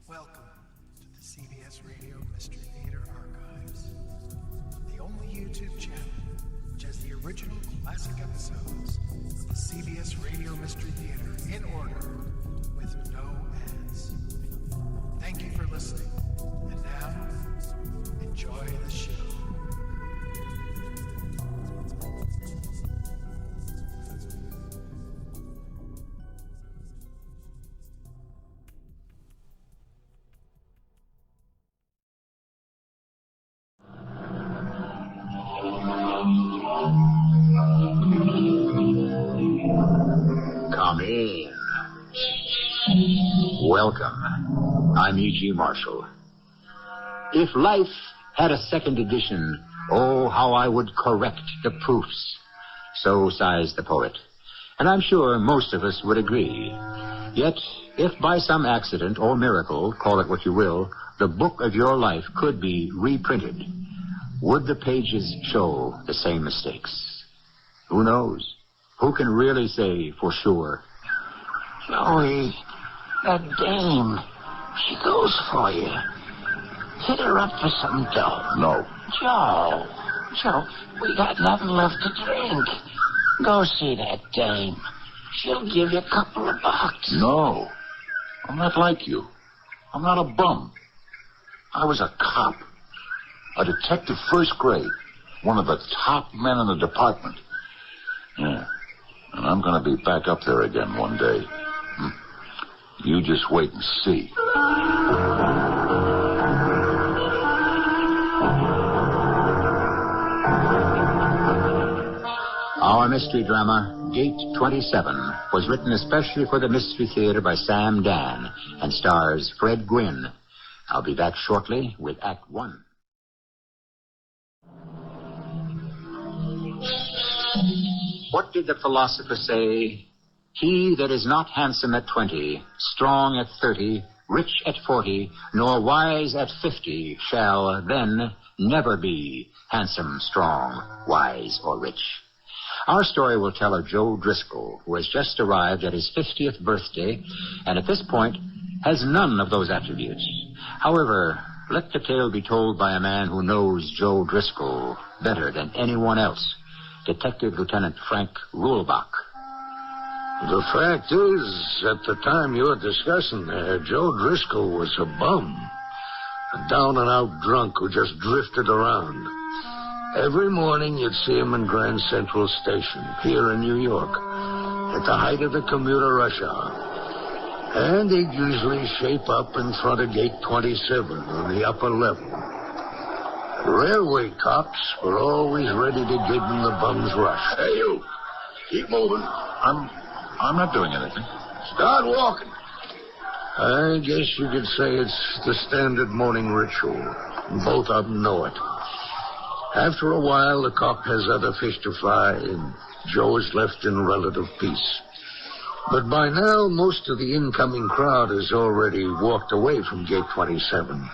Welcome to the CBS Radio Mystery Theater Archives, the only YouTube channel which has the original classic episodes of the CBS Radio Mystery Theater in order with no ads. Thank you for listening, and now, enjoy the show. Come in. Welcome. I'm E.G. Marshall. If life had a second edition, oh, how I would correct the proofs. So sighs the poet. And I'm sure most of us would agree. Yet, if by some accident or miracle, call it what you will, the book of your life could be reprinted, would the pages show the same mistakes? Who knows? Who can really say for sure? Joey, that dame, she goes for you. Hit her up for some dough. No. Joe, we got nothing left to drink. Go see that dame. She'll give you a couple of bucks. No. I'm not like you. I'm not a bum. I was a cop. A detective first grade. One of the top men in the department. Yeah. And I'm going to be back up there again one day. You just wait and see. Our mystery drama, Gate 27, was written especially for the Mystery Theater by Sam Dann and stars Fred Gwynne. I'll be back shortly with Act 1. What did the philosopher say? He that is not handsome at 20, strong at 30, rich at 40, nor wise at 50, shall then never be handsome, strong, wise, or rich. Our story will tell of Joe Driscoll, who has just arrived at his 50th birthday, and at this point has none of those attributes. However, let the tale be told by a man who knows Joe Driscoll better than anyone else, Detective Lieutenant Frank Rulebach. The fact is, at the time you were discussing there, Joe Driscoll was a bum. A down-and-out drunk who just drifted around. Every morning you'd see him in Grand Central Station, here in New York, at the height of the commuter rush hour. And he'd usually shape up in front of Gate 27 on the upper level. The railway cops were always ready to give him the bum's rush. Hey, you. Keep moving. I'm not doing anything. Start walking. I guess you could say it's the standard morning ritual. Both of them know it. After a while, the cop has other fish to fry, and Joe is left in relative peace. But by now, most of the incoming crowd has already walked away from Gate 27.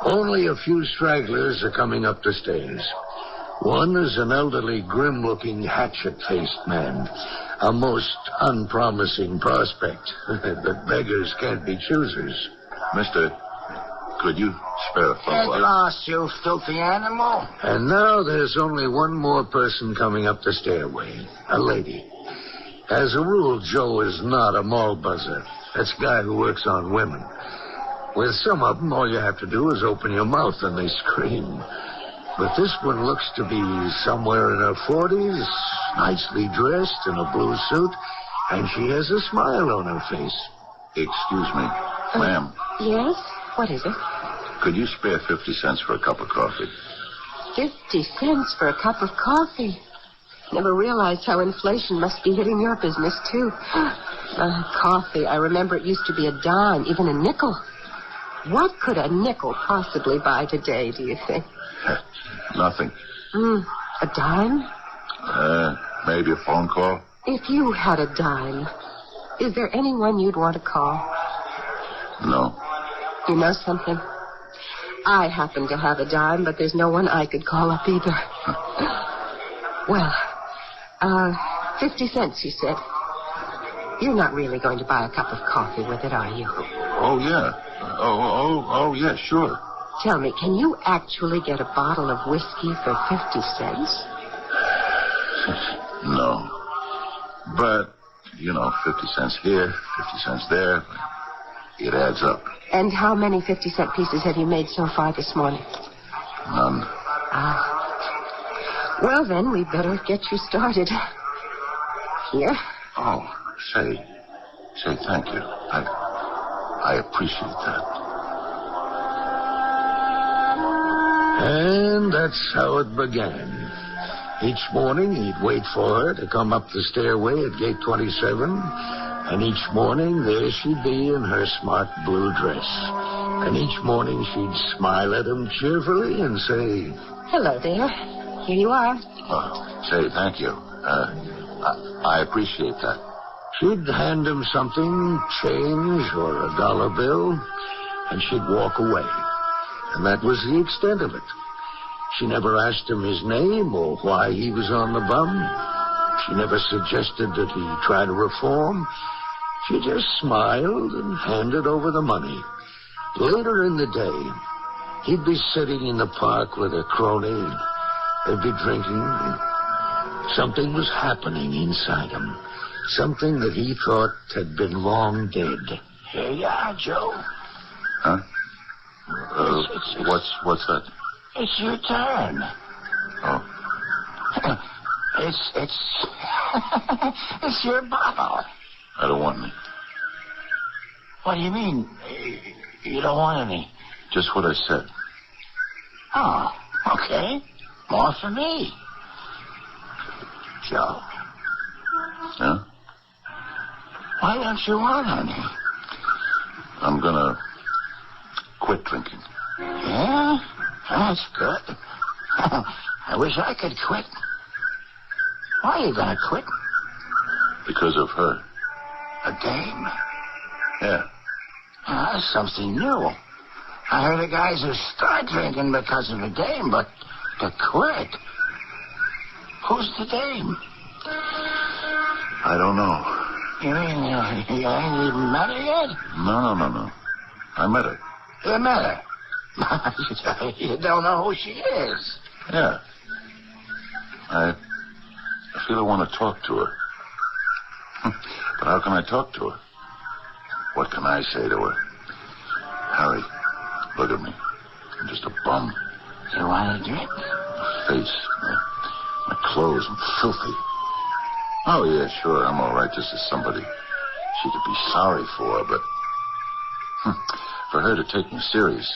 Only a few stragglers are coming up the stairs. One is an elderly, grim-looking, hatchet-faced man. A most unpromising prospect. But beggars can't be choosers. Mister, could you spare a Get phone? lost, you filthy animal. And now there's only one more person coming up the stairway. A lady. As a rule, Joe is not a mall buzzer. That's a guy who works on women. With some of them, all you have to do is open your mouth and they scream. But this one looks to be somewhere in her 40s, nicely dressed in a blue suit, and she has a smile on her face. Excuse me. Ma'am, Yes? What is it? could you spare 50 cents for a cup of coffee? 50 cents for a cup of coffee. Never realized how inflation must be hitting your business, too. Coffee, I remember it used to be a dime, even a nickel. What could a nickel possibly buy today, do you think? Nothing. A dime? Maybe a phone call? If you had a dime, is there anyone you'd want to call? No. You know something? I happen to have a dime, but there's no one I could call up either. Well, 50 cents, you said. You're not really going to buy a cup of coffee with it, are you? Oh, yeah. Oh, yeah, sure. Tell me, can you actually get a bottle of whiskey for 50 cents? No. But, 50 cents here, 50 cents there. It adds up. And how many 50-cent pieces have you made so far this morning? None. Well, then, we better get you started. Here. Oh, say, thank you. I appreciate that. And that's how it began. Each morning, he'd wait for her to come up the stairway at gate 27, and each morning, there she'd be in her smart blue dress. And each morning, she'd smile at him cheerfully and say, Hello there. Here you are. Say, thank you. I appreciate that. She'd hand him something, change or a dollar bill, and she'd walk away. And that was the extent of it. She never asked him his name or why he was on the bum. She never suggested that he try to reform. She just smiled and handed over the money. Later in the day, he'd be sitting in the park with a crony. They'd be drinking. Something was happening inside him. Something that he thought had been long dead. Here you are, Joe. Huh? What's that? It's your turn. Oh. It's it's your bottle. I don't want any. What do you mean? You don't want any? Just what I said. Oh, okay. More for me. Joe. Yeah? Why don't you want any? I'm gonna quit drinking. Yeah? That's good. I wish I could quit. Why are you gonna quit? Because of her. A dame? Yeah. That's something new. I heard of guys who start drinking because of a dame, but to quit? Who's the dame? I don't know. You mean you ain't even met her yet? No. I met her. You met her? You don't know who she is. Yeah. I feel I want to talk to her. But how can I talk to her? What can I say to her? Harry, look at me. I'm just a bum. You want a drink? My face, my clothes, I'm filthy. Oh, yeah, sure, I'm all right just as somebody she could be sorry for, but for her to take me seriously,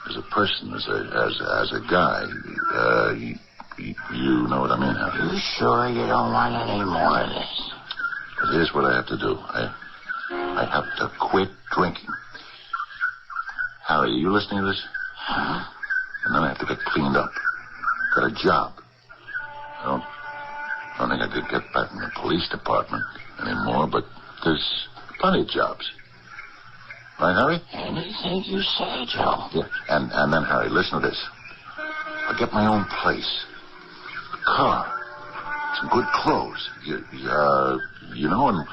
as a person, as a guy, you know what I mean, Harry? You sure you don't want any more of this? But here's what I have to do. I have to quit drinking. Harry, are you listening to this? Huh? And then I have to get cleaned up. Got a job. I don't think I could get back in the police department anymore, but there's plenty of jobs. Right, Harry? Anything you say, Joe. Yeah, and then, Harry, listen to this. I'll get my own place. A car. Some good clothes. And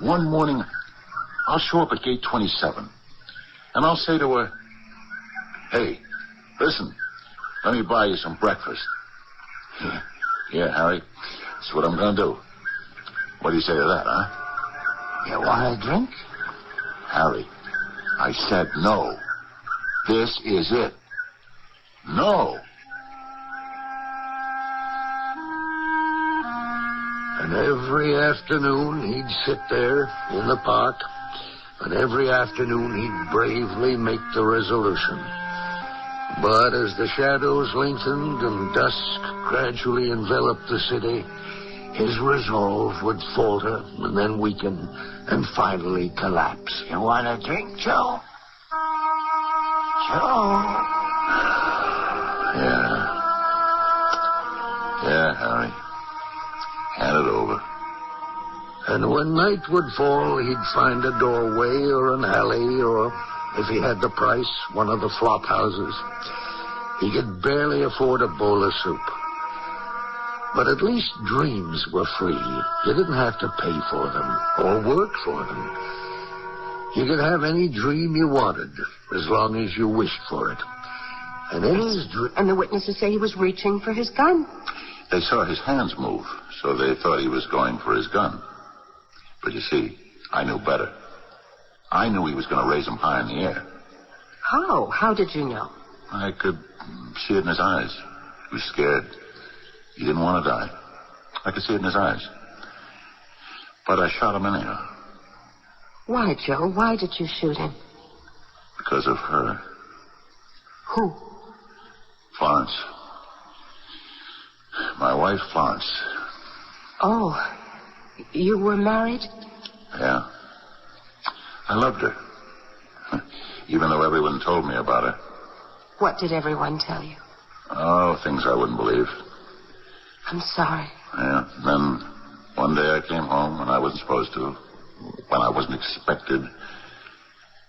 one morning, I'll show up at gate 27. And I'll say to her, hey, listen, let me buy you some breakfast. Yeah, Harry, that's what I'm going to do. What do you say to that, huh? You want a drink? Harry, I said no. This is it. No. And every afternoon he'd sit there in the park, and every afternoon he'd bravely make the resolution. But as the shadows lengthened and dusk gradually enveloped the city, his resolve would falter and then weaken and finally collapse. You want a drink, Joe? Joe? Yeah, Harry. Hand it over. And when night would fall, he'd find a doorway or an alley or, if he had the price, one of the flop houses. He could barely afford a bowl of soup. But at least dreams were free. You didn't have to pay for them or work for them. You could have any dream you wanted as long as you wished for it. And in his dream... And the witnesses say he was reaching for his gun. They saw his hands move, so they thought he was going for his gun. But you see, I knew better. I knew he was going to raise them high in the air. How? How did you know? I could see it in his eyes. He was scared. He didn't want to die. I could see it in his eyes. But I shot him anyhow. Why, Joe? Why did you shoot him? Because of her. Who? Florence. My wife, Florence. Oh, you were married? Yeah. I loved her. Even though everyone told me about her. What did everyone tell you? Oh, things I wouldn't believe. I'm sorry. Yeah. Then one day I came home when I wasn't supposed to, when I wasn't expected,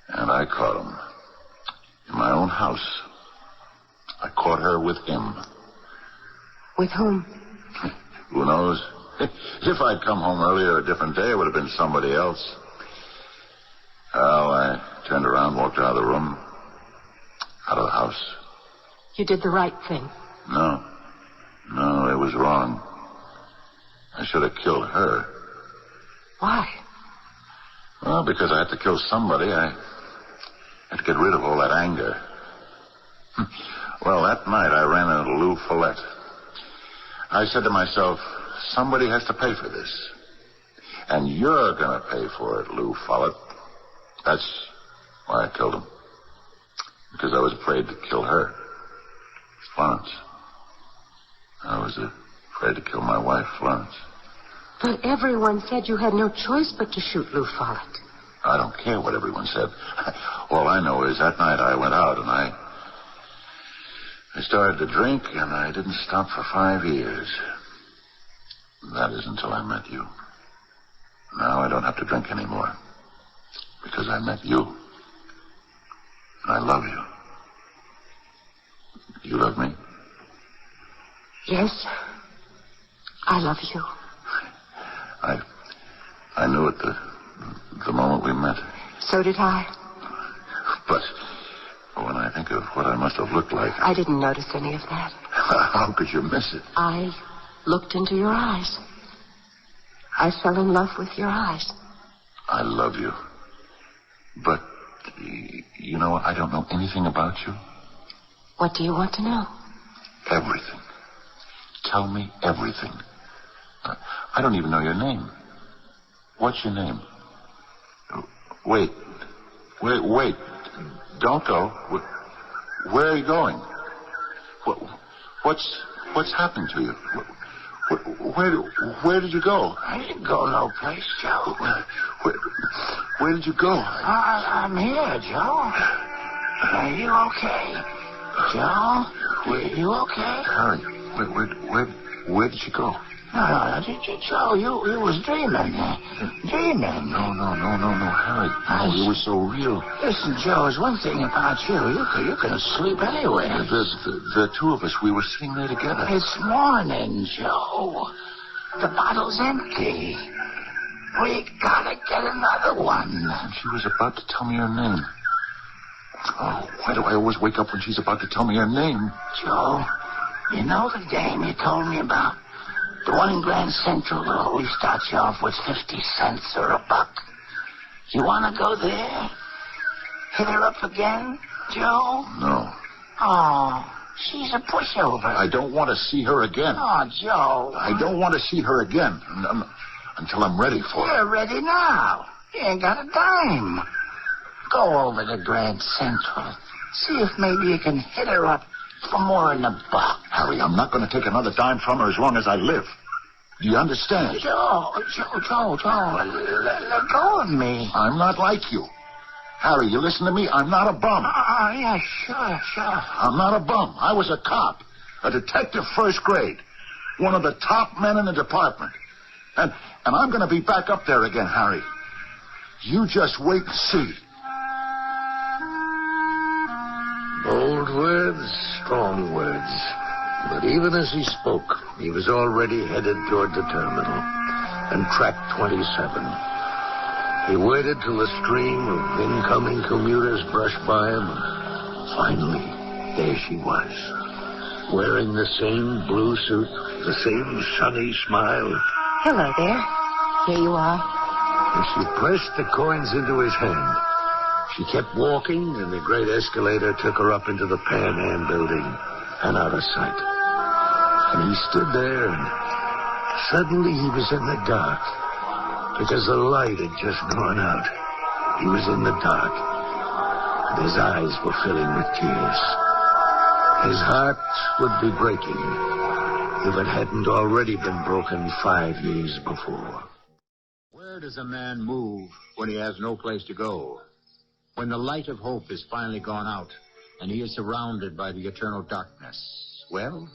and I caught him. In my own house. I caught her with him. With whom? Who knows? If I'd come home earlier a different day, it would have been somebody else. Well, I turned around, walked out of the room, out of the house. You did the right thing. No, it was wrong. I should have killed her. Why? Well, because I had to kill somebody. I had to get rid of all that anger. Well, that night I ran into Lou Follette. I said to myself, somebody has to pay for this. And you're going to pay for it, Lou Follette. That's why I killed him. Because I was afraid to kill her. Florence. I was afraid to kill my wife, Florence. But everyone said you had no choice but to shoot Lou Follette. I don't care what everyone said. All I know is that night I went out and I started to drink, and I didn't stop for 5 years. That is until I met you. Now I don't have to drink anymore. Because I met you. And I love you. You love me? Yes. I love you. I knew it the moment we met. So did I. But when I think of what I must have looked like... I didn't notice any of that. How could you miss it? I looked into your eyes. I fell in love with your eyes. I love you. But, you know, I don't know anything about you. What do you want to know? Everything. Tell me everything. I don't even know your name. What's your name? Wait. Don't go. Where are you going? What's happened to you? Where did you go? I didn't go no place, Joe. Where did you go? I'm here, Joe. Are you okay? Joe? Are you okay? Harry, where did you go? No, Joe, you was dreaming. Dreaming. No, Harry. No, you were so real. Listen, Joe, there's one thing about you. You can sleep anywhere. The two of us, we were sitting there together. It's morning, Joe. The bottle's empty. We gotta get another one. And she was about to tell me her name. Oh, why do I always wake up when she's about to tell me her name? Joe, you know the dame you told me about? The one in Grand Central that always starts you off with 50 cents or $1. You want to go there? Hit her up again, Joe? No. Oh, she's a pushover. I don't want to see her again. Oh, Joe. I don't want to see her again until I'm ready for You're it. ready now. You ain't got a dime. Go over to Grand Central. See if maybe you can hit her up for more than $1. Harry, I'm not going to take another dime from her as long as I live. Do you understand? Joe, let go of me. I'm not like you. Harry, you listen to me? I'm not a bum. Yeah, sure. I'm not a bum. I was a cop, a detective first grade, one of the top men in the department. And I'm going to be back up there again, Harry. You just wait and see. Bold words, strong words. But even as he spoke, he was already headed toward the terminal and track 27. He waited till the stream of incoming commuters brushed by him, and finally, there she was, wearing the same blue suit, the same sunny smile. Hello there. Here you are. As she pressed the coins into his hand, she kept walking, and the great escalator took her up into the Pan Am building and out of sight. And he stood there, and suddenly he was in the dark, because the light had just gone out. He was in the dark, and his eyes were filling with tears. His heart would be breaking if it hadn't already been broken 5 years before. Where does a man move when he has no place to go? When the light of hope is finally gone out and he is surrounded by the eternal darkness? Well,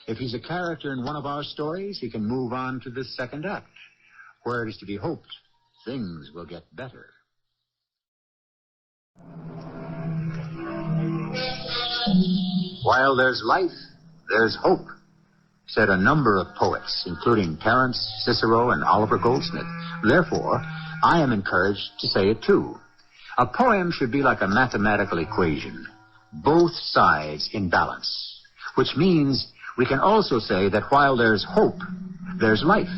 if he's a character in one of our stories, he can move on to the second act, where it is to be hoped things will get better. While there's life, there's hope, said a number of poets, including Terence, Cicero, and Oliver Goldsmith. Therefore, I am encouraged to say it too. A poem should be like a mathematical equation, both sides in balance, which means we can also say that while there's hope, there's life.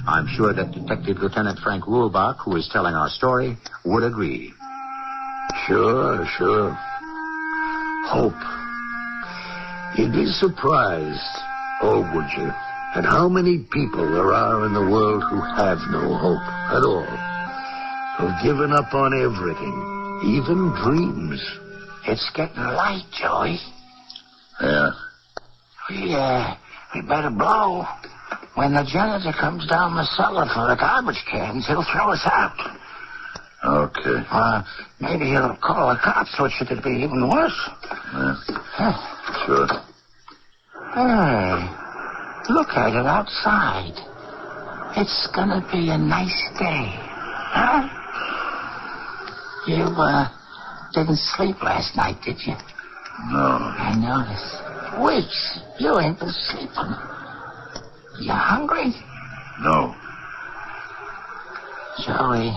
I'm sure that Detective Lieutenant Frank Ruhlbach, who is telling our story, would agree. Sure. Hope. You'd be surprised, oh, would you, at how many people there are in the world who have no hope at all, who've given up on everything, even dreams. It's getting light, Joey. Yeah. We better blow. When the janitor comes down the cellar for the garbage cans, he'll throw us out. Okay. Maybe he'll call the cops, which it'd be even worse. Sure. Hey, look at it outside. It's gonna be a nice day. Huh? You, didn't sleep last night, did you? No. I noticed. Weeks. You ain't been sleeping. You hungry? No. Joey,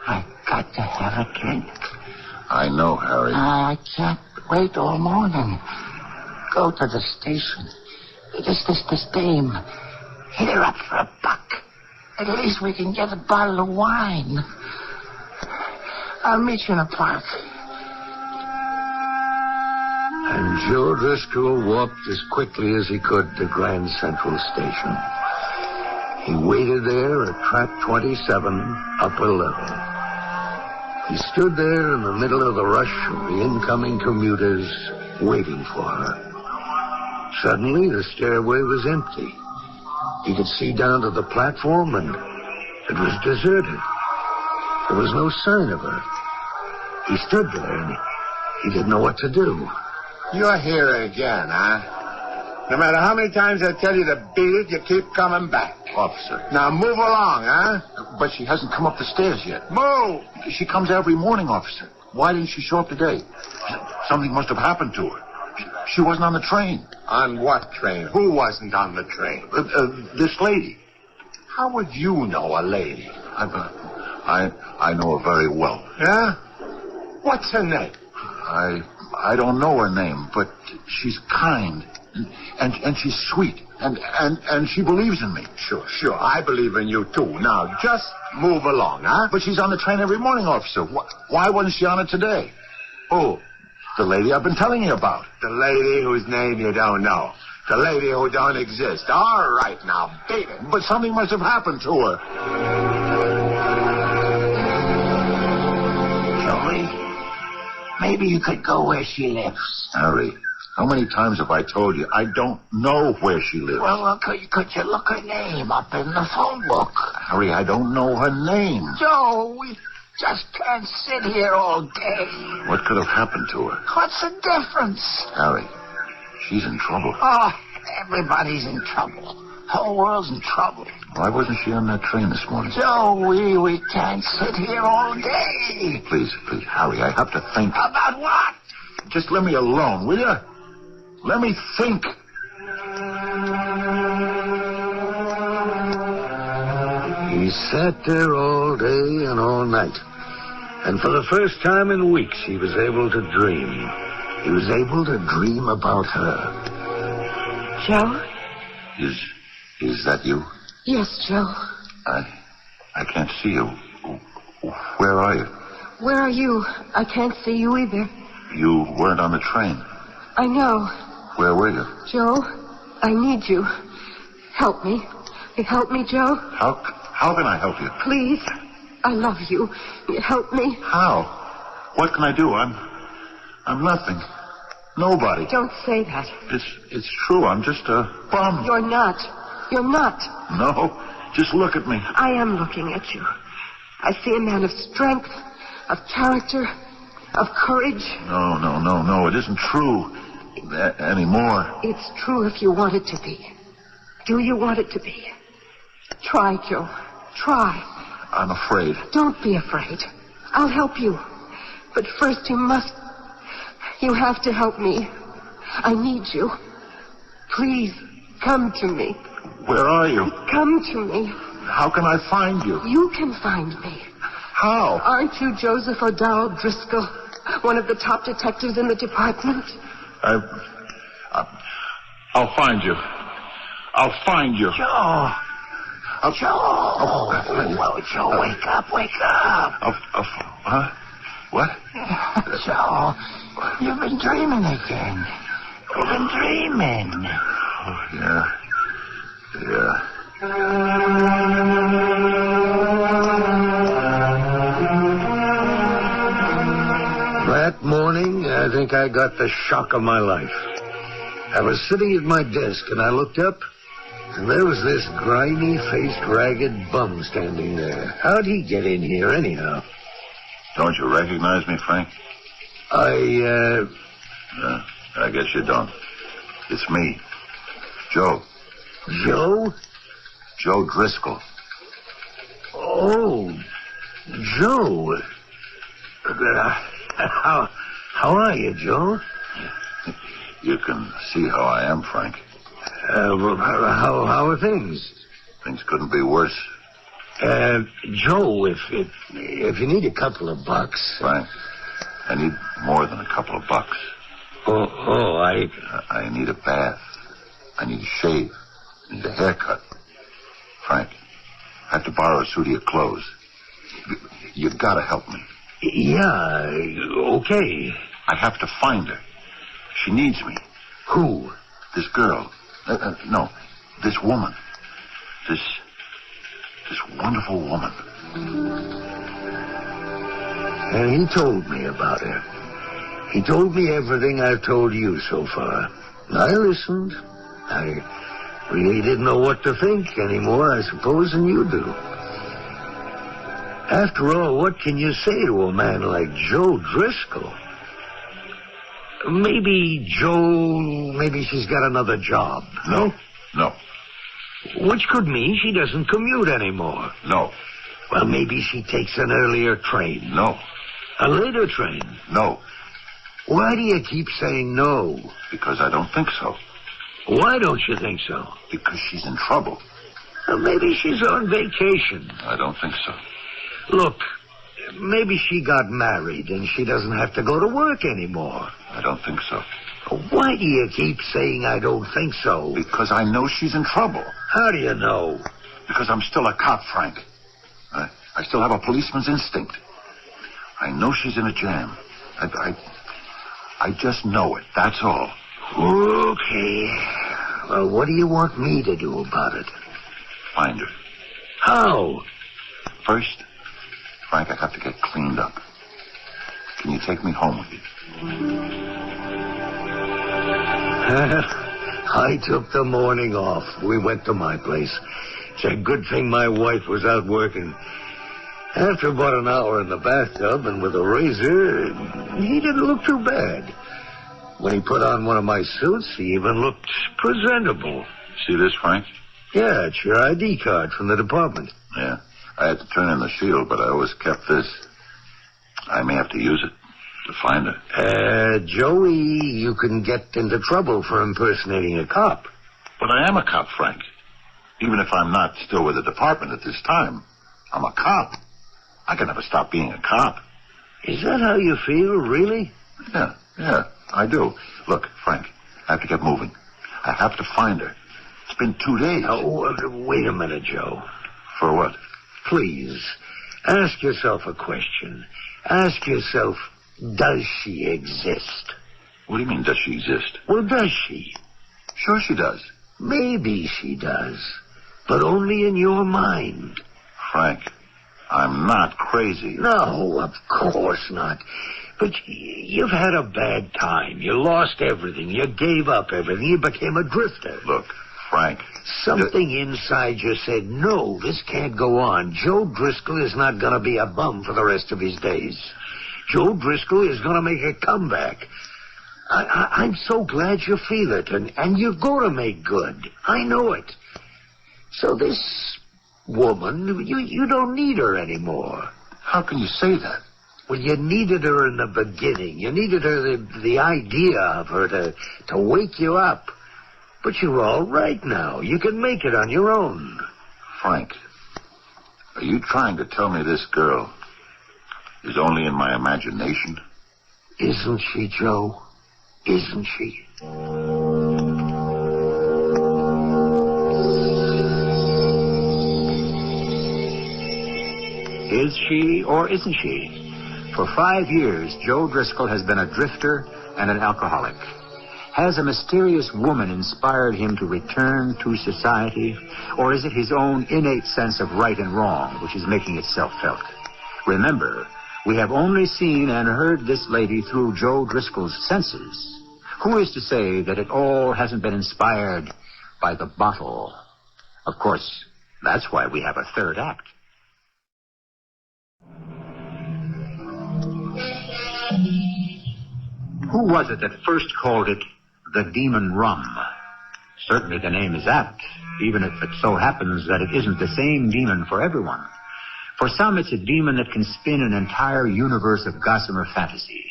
I got to have a drink. I know, Harry. I can't wait all morning. Go to the station. This dame. Hit her up for $1. At least we can get a bottle of wine. I'll meet you in the park. And Joe Driscoll walked as quickly as he could to Grand Central Station. He waited there at track 27, upper level. He stood there in the middle of the rush of the incoming commuters, waiting for her. Suddenly, the stairway was empty. He could see down to the platform, and it was deserted. There was no sign of her. He stood there, and he didn't know what to do. You're here again, huh? No matter how many times I tell you to beat it, you keep coming back. Officer. Now move along, huh? But she hasn't come up the stairs yet. Move! She comes every morning, officer. Why didn't she show up today? Something must have happened to her. She wasn't on the train. On what train? Who wasn't on the train? This lady. How would you know a lady? I know her very well. Yeah? What's her name? I don't know her name, but she's kind, and she's sweet, and she believes in me. Sure. I believe in you, too. Now, just move along, huh? But she's on the train every morning, officer. Why wasn't she on it today? Who? The lady I've been telling you about. The lady whose name you don't know. The lady who don't exist. All right, now, beat it. But something must have happened to her. Joey, maybe you could go where she lives. Harry, how many times have I told you I don't know where she lives? Well, could you look her name up in the phone book? Harry, I don't know her name. Joe, we just can't sit here all day. What could have happened to her? What's the difference? Harry, she's in trouble. Oh, everybody's in trouble. Whole world's in trouble. Why wasn't she on that train this morning? Joe, we can't sit here all day. Please, Harry, I have to think. About what? Just let me alone, will you? Let me think. He sat there all day and all night. And for the first time in weeks, he was able to dream. He was able to dream about her. Joe? Is that you? Yes, Joe. I can't see you. Where are you? Where are you? I can't see you either. You weren't on the train. I know. Where were you? Joe, I need you. Help me. Help me, Joe. How can I help you? Please. I love you. Help me. How? What can I do? I'm nothing. Nobody. Don't say that. It's true. I'm just a bum. You're not. You're not. No. Just look at me. I am looking at you. I see a man of strength, of character, of courage. No. It isn't true anymore. It's true if you want it to be. Do you want it to be? Try, Joe. Try. I'm afraid. Don't be afraid. I'll help you. But first you have to help me. I need you. Please, come to me. Where are you? Come to me. How can I find you? You can find me. How? Aren't you Joseph O'Dowell Driscoll, one of the top detectives in the department? I'll find you. I'll find you. Joe. Joe, wake up. Huh? What? Joe, you've been dreaming again. You've been dreaming. Oh, yeah. That morning, I think I got the shock of my life. I was sitting at my desk, and I looked up, and there was this grimy-faced, ragged bum standing there. How'd he get in here, anyhow? Don't you recognize me, Frank? I guess you don't. It's me. Joe. Joe? Joe Driscoll. Oh, Joe. How are you, Joe? You can see how I am, Frank. How are things? Things couldn't be worse. Joe, if you need a couple of bucks... Frank, I need more than a couple of bucks. I need a bath. I need a shave. I need a haircut. Frank, I have to borrow a suit of your clothes. You've got to help me. Yeah, okay. I have to find her. She needs me. Who? This girl. No, this woman. This wonderful woman. And he told me about her. He told me everything I've told you so far. I listened. I really didn't know what to think anymore, I suppose, than you do. After all, what can you say to a man like Joe Driscoll? Maybe she's got another job. No. Which could mean she doesn't commute anymore. No. Well, maybe she takes an earlier train. No. A later train. No. Why do you keep saying no? Because I don't think so. Why don't you think so? Because she's in trouble. Well, maybe she's on vacation. I don't think so. Look, maybe she got married and she doesn't have to go to work anymore. I don't think so. Why do you keep saying I don't think so? Because I know she's in trouble. How do you know? Because I'm still a cop, Frank. I still have a policeman's instinct. I know she's in a jam. I just know it, that's all. Okay. Well, what do you want me to do about it? Find her. How? First, Frank, I have to get cleaned up. Can you take me home with you? I took the morning off. We went to my place. It's a good thing my wife was out working. After about an hour in the bathtub and with a razor, he didn't look too bad. When he put on one of my suits, he even looked presentable. See this, Frank? Yeah, it's your ID card from the department. Yeah. I had to turn in the shield, but I always kept this. I may have to use it. To find her. Joey, you can get into trouble for impersonating a cop. But I am a cop, Frank. Even if I'm not still with the department at this time, I'm a cop. I can never stop being a cop. Is that how you feel, really? Yeah, I do. Look, Frank, I have to get moving. I have to find her. It's been 2 days. Oh, wait a minute, Joe. For what? Please, ask yourself a question. Ask yourself, does she exist? What do you mean, does she exist? Well, does she? Sure she does. Maybe she does, but only in your mind. Frank, I'm not crazy. No, of course not. But you've had a bad time. You lost everything. You gave up everything. You became a drifter. Look, Frank. Something inside you said, no, this can't go on. Joe Driscoll is not going to be a bum for the rest of his days. Joe Driscoll is going to make a comeback. I'm so glad you feel it, and you're going to make good. I know it. So this woman, you don't need her anymore. How can you say that? Well, you needed her in the beginning. You needed her, the idea of her to wake you up. But you're all right now. You can make it on your own. Frank, are you trying to tell me this girl is only in my imagination? Isn't she, Joe? Isn't she? Is she or isn't she? For 5 years, Joe Driscoll has been a drifter and an alcoholic. Has a mysterious woman inspired him to return to society, or is it his own innate sense of right and wrong which is making itself felt? Remember, we have only seen and heard this lady through Joe Driscoll's senses. Who is to say that it all hasn't been inspired by the bottle? Of course, that's why we have a third act. Who was it that first called it the demon rum? Certainly the name is apt, even if it so happens that it isn't the same demon for everyone. For some, it's a demon that can spin an entire universe of gossamer fantasy.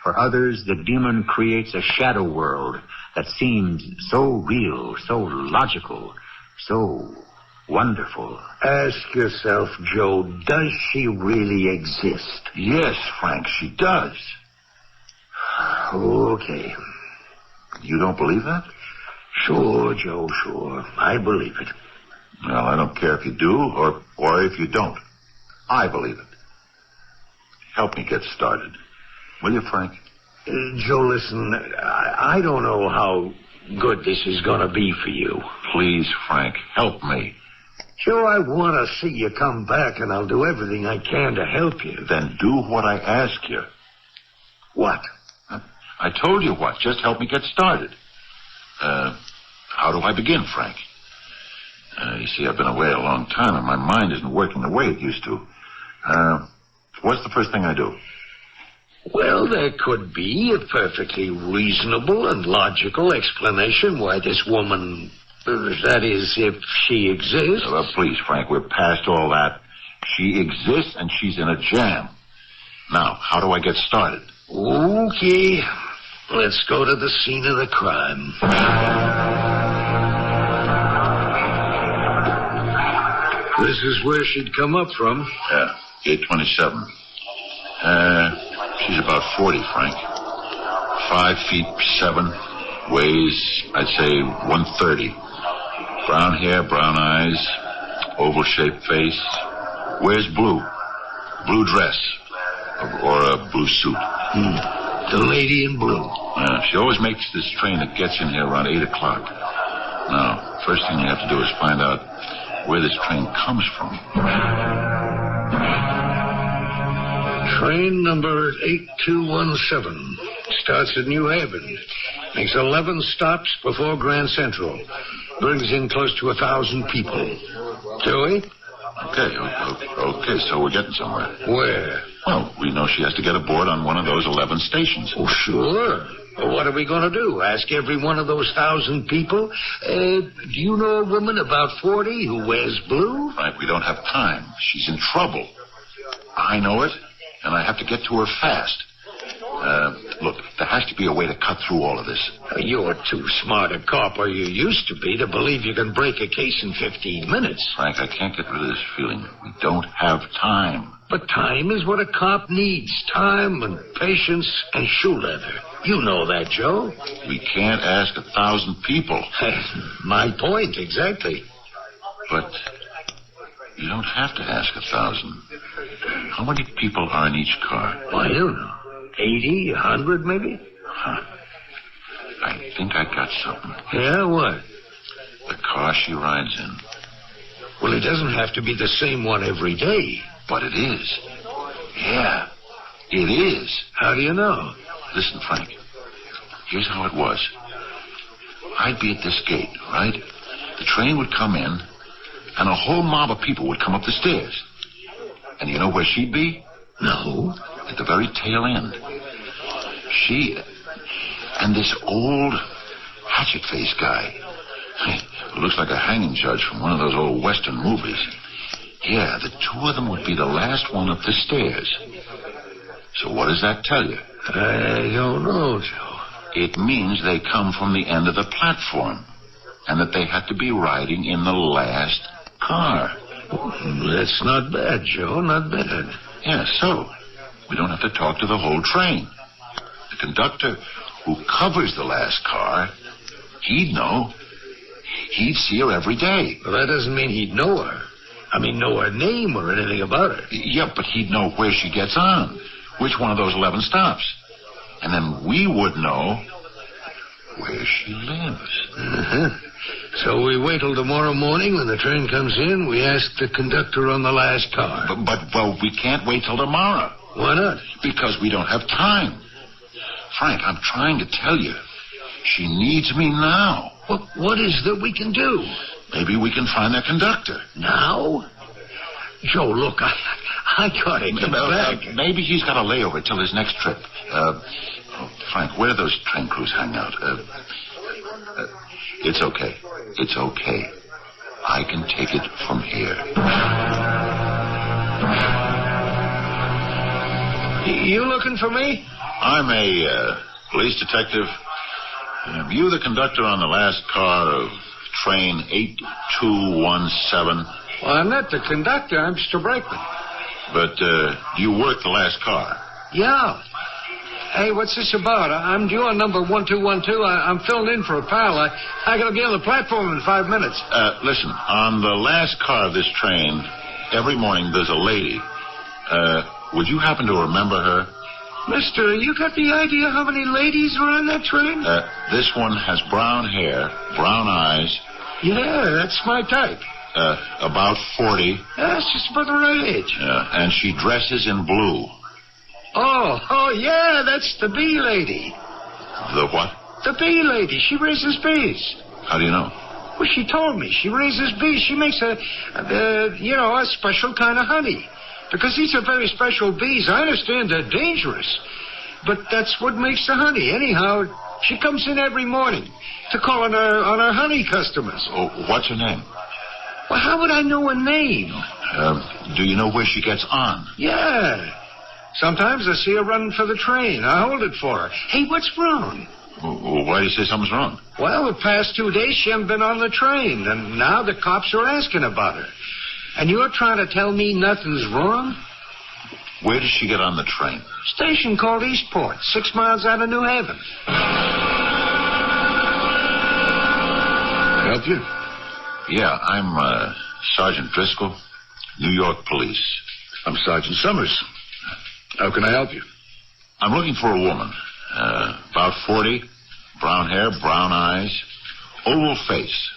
For others, the demon creates a shadow world that seems so real, so logical, so wonderful. Ask yourself, Joe, does she really exist? Yes, Frank, she does. Okay. You don't believe that? Sure, Joe, sure. I believe it. Well, I don't care if you do or if you don't. I believe it. Help me get started. Will you, Frank? Joe, listen, I don't know how good this is going to be for you. Please, Frank, help me. Joe, I want to see you come back, and I'll do everything I can to help you. Then do what I ask you. What? I told you what. Just help me get started. How do I begin, Frank? You see, I've been away a long time, and my mind isn't working the way it used to. What's the first thing I do? Well, there could be a perfectly reasonable and logical explanation why this woman, that is, if she exists. Well, please, Frank, we're past all that. She exists, and she's in a jam. Now, how do I get started? Okay. Let's go to the scene of the crime. This is where she'd come up from. Yeah, 827. She's about 40, Frank. 5'7", weighs, I'd say, 130. Brown hair, brown eyes, oval-shaped face. Wears blue dress, or a blue suit. The lady in blue. She always makes this train that gets in here around 8 o'clock. Now, first thing you have to do is find out where this train comes from. Train number 8217 starts at New Haven. Makes 11 stops before Grand Central. Brings in close to 1,000 people. Joey? Okay, so we're getting somewhere. Where? Well, we know she has to get aboard on one of those 11 stations. Oh, sure. Well, what are we going to do? Ask every one of those 1,000 people? Do you know a woman about 40 who wears blue? Frank, we don't have time. She's in trouble. I know it, and I have to get to her fast. Look, there has to be a way to cut through all of this. You're too smart a cop, or you used to be, to believe you can break a case in 15 minutes. Frank, I can't get rid of this feeling. We don't have time. But time is what a cop needs. Time and patience and shoe leather. You know that, Joe. We can't ask 1,000 people. My point, exactly. But you don't have to ask 1,000. How many people are in each car? I don't know. 80, 100 maybe? Huh. I think I got something. Yeah, what? The car she rides in. Well, it doesn't have to be the same one every day. But it is. Yeah, it is. How do you know? Listen, Frank. Here's how it was. I'd be at this gate, right? The train would come in, and a whole mob of people would come up the stairs. And you know where she'd be? No. At the very tail end. She and this old hatchet-faced guy. Who looks like a hanging judge from one of those old Western movies. Yeah, the two of them would be the last one up the stairs. So what does that tell you? I don't know, Joe. It means they come from the end of the platform, and that they had to be riding in the last car. That's not bad, Joe, not bad. Yeah, so we don't have to talk to the whole train. The conductor who covers the last car, he'd know. He'd see her every day. Well, that doesn't mean he'd know her. I mean, know her name or anything about her. Yeah, but he'd know where she gets on, which one of those 11 stops. And then we would know where she lives. Uh-huh. So we wait till tomorrow morning when the train comes in. We ask the conductor on the last car. But we can't wait till tomorrow. Why not? Because we don't have time. Frank, I'm trying to tell you. She needs me now. What is that we can do? Maybe we can find their conductor. Now? Joe, look, I gotta get back. Maybe he's got a layover till his next trip. Frank, where do those train crews hang out? It's okay. It's okay. I can take it from here. You looking for me? I'm a police detective. You the conductor on the last car of train 8217. Well, I'm not the conductor. I'm Mr. Brakeman. But do you work the last car? Yeah. Hey, what's this about? I'm due on number 1212. I'm filling in for a pal. I gotta be on the platform in 5 minutes. Listen, on the last car of this train, every morning there's a lady. Would you happen to remember her? Mister, you got the idea how many ladies were on that train? This one has brown hair, brown eyes. Yeah, that's my type. About 40. That's just about the right age. And she dresses in blue. Oh, yeah, that's the bee lady. The what? The bee lady. She raises bees. How do you know? Well, she told me. She raises bees. She makes a special kind of honey. Because these are very special bees. I understand they're dangerous. But that's what makes the honey. Anyhow, she comes in every morning to call on her honey customers. Oh, what's her name? Well, how would I know a name? Do you know where she gets on? Yeah. Sometimes I see her running for the train. I hold it for her. Hey, what's wrong? Well, why do you say something's wrong? Well, the past 2 days she hasn't been on the train, and now the cops are asking about her. And you're trying to tell me nothing's wrong? Where does she get on the train? Station called Eastport, 6 miles out of New Haven. Help you? Yeah, I'm Sergeant Driscoll, New York Police. I'm Sergeant Summers. How can I help you? I'm looking for a woman. About 40, brown hair, brown eyes, oval face,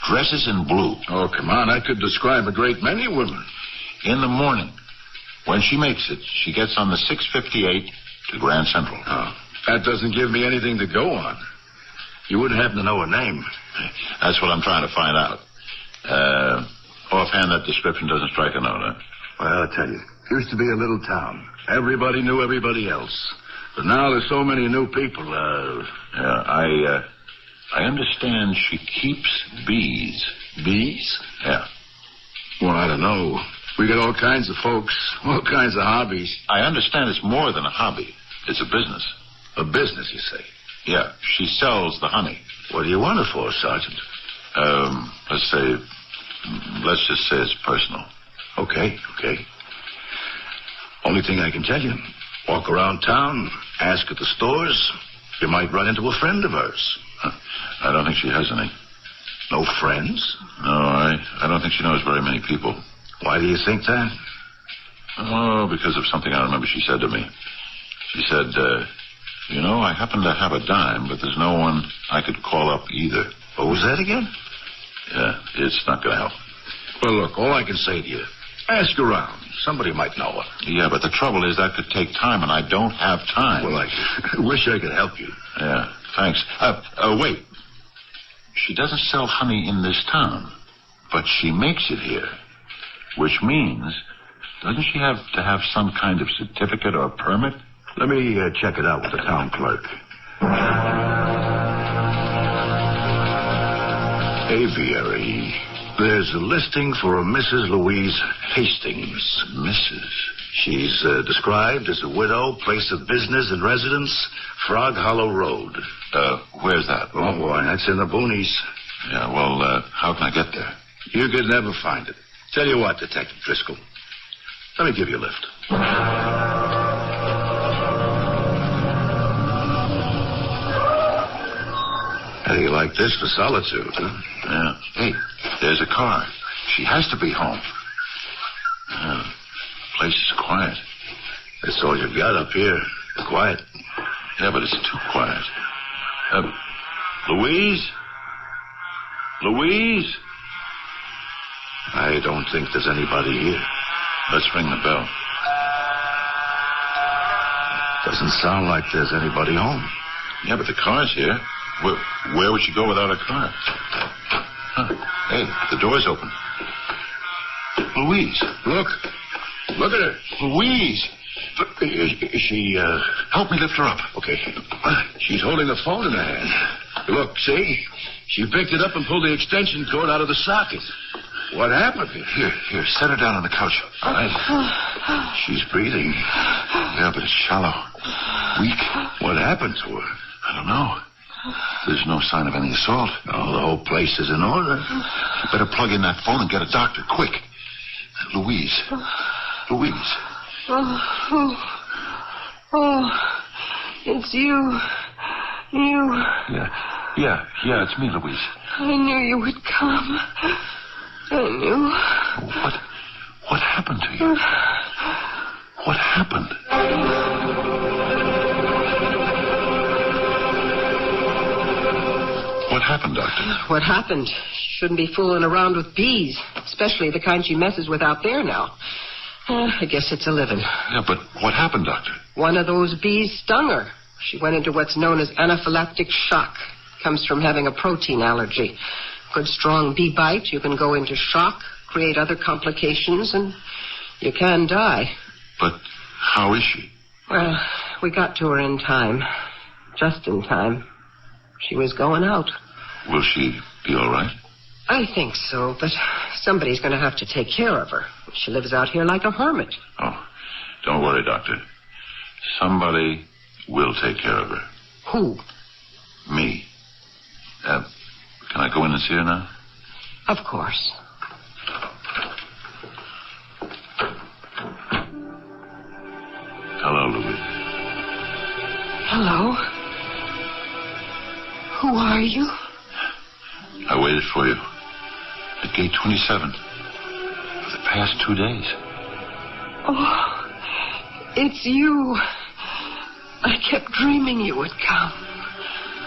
dresses in blue. Oh, come on. I could describe a great many women. In the morning, when she makes it, she gets on the 658 to Grand Central. Oh, that doesn't give me anything to go on. You wouldn't happen to know her name. That's what I'm trying to find out. Offhand, that description doesn't strike a note, huh? Well, I'll tell you. It used to be a little town. Everybody knew everybody else. But now there's so many new people. I understand she keeps bees. Bees? Yeah. Well, I don't know. We got all kinds of folks, all kinds of hobbies. I understand it's more than a hobby. It's a business. A business, you say? Yeah, she sells the honey. What do you want it for, Sergeant? Let's just say it's personal. Okay. Only thing I can tell you, walk around town, ask at the stores. You might run into a friend of hers. I don't think she has any. No friends? No, I don't think she knows very many people. Why do you think that? Oh, because of something I remember she said to me. She said, I happen to have a dime, but there's no one I could call up either. What was that again? Yeah, it's not going to help. Well, look, all I can say to you, ask around. Somebody might know her. Yeah, but the trouble is that could take time, and I don't have time. Well, I wish I could help you. Yeah, thanks. Wait. She doesn't sell honey in this town, but she makes it here, which means, doesn't she have to have some kind of certificate or permit? Let me check it out with the town clerk. Aviary. There's a listing for a Mrs. Louise Hastings. Mrs.? She's described as a widow, place of business and residence, Frog Hollow Road. Where's that? Oh, boy, that's in the boonies. Yeah, well, how can I get there? You could never find it. Tell you what, Detective Driscoll. Let me give you a lift. How do you like this for solitude, huh? Yeah. Hey, there's a car. She has to be home. The place is quiet. That's all you've got up here. Quiet. Yeah, but it's too quiet. Louise? Louise? I don't think there's anybody here. Let's ring the bell. Doesn't sound like there's anybody home. Yeah, but the car's here. Where would she go without a car? Huh. Hey, the door's open. Louise. Look at her. Louise. Is she, Help me lift her up. Okay. She's holding the phone in her hand. Look, see? She picked it up and pulled the extension cord out of the socket. What happened? Here, set her down on the couch. All right. She's breathing. Yeah, but it's shallow. Weak. What happened to her? I don't know. There's no sign of any assault. Oh, the whole place is in order. You better plug in that phone and get a doctor, quick. Louise. Louise. Oh, it's you. You. Yeah, it's me, Louise. I knew you would come. I knew. What happened to you? What happened? What happened, Doctor? What happened? She shouldn't be fooling around with bees, especially the kind she messes with out there now. I guess it's a living. Yeah, but what happened, Doctor? One of those bees stung her. She went into what's known as anaphylactic shock. Comes from having a protein allergy. Good strong bee bite, you can go into shock, create other complications, and you can die. But how is she? Well, we got to her in time. Just in time. She was going out. Will she be all right? I think so, but somebody's going to have to take care of her. She lives out here like a hermit. Oh, don't worry, Doctor. Somebody will take care of her. Who? Me. Can I go in and see her now? Of course. Hello, Louise. Hello. Who are you? I waited for you at gate 27 for the past 2 days. Oh, it's you. I kept dreaming you would come.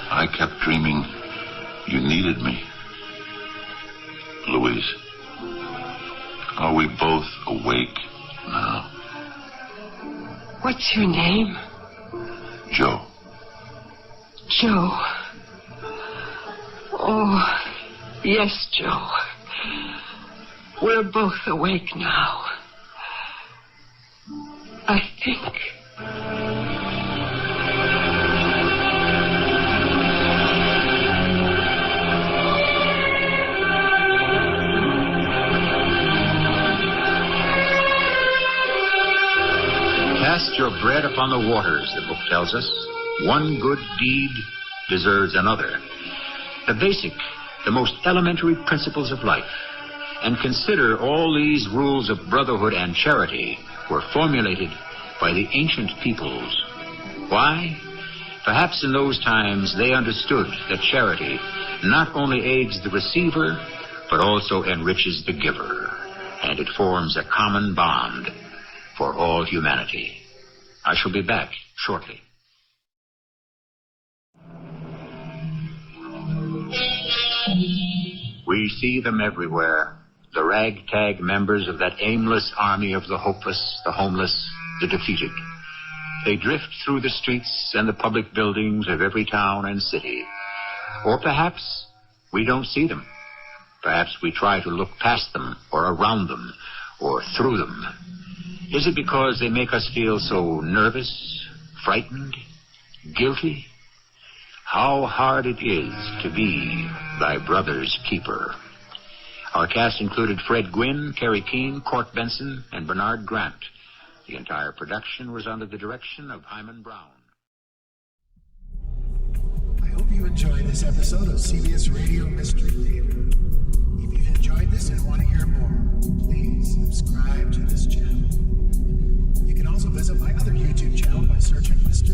I kept dreaming you needed me. Louise, are we both awake now? What's your name? Joe. Joe. Oh, yes, Joe. We're both awake now. I think. Cast cast your bread upon the waters, the book tells us. One good deed deserves another. The basic, the most elementary principles of life. And consider all these rules of brotherhood and charity were formulated by the ancient peoples. Why? Perhaps in those times they understood that charity not only aids the receiver, but also enriches the giver. And it forms a common bond for all humanity. I shall be back shortly. We see them everywhere, the ragtag members of that aimless army of the hopeless, the homeless, the defeated. They drift through the streets and the public buildings of every town and city. Or perhaps we don't see them. Perhaps we try to look past them, or around them, or through them. Is it because they make us feel so nervous, frightened, guilty? How hard it is to be thy brother's keeper. Our cast included Fred Gwynne, Teri, Keane, Court Benson, and Bernard Grant. The entire production was under the direction of Hyman Brown. I hope you enjoyed this episode of CBS Radio Mystery Theater. If you've enjoyed this and want to hear more, please subscribe to this channel. You can also visit my other YouTube channel by searching Mystery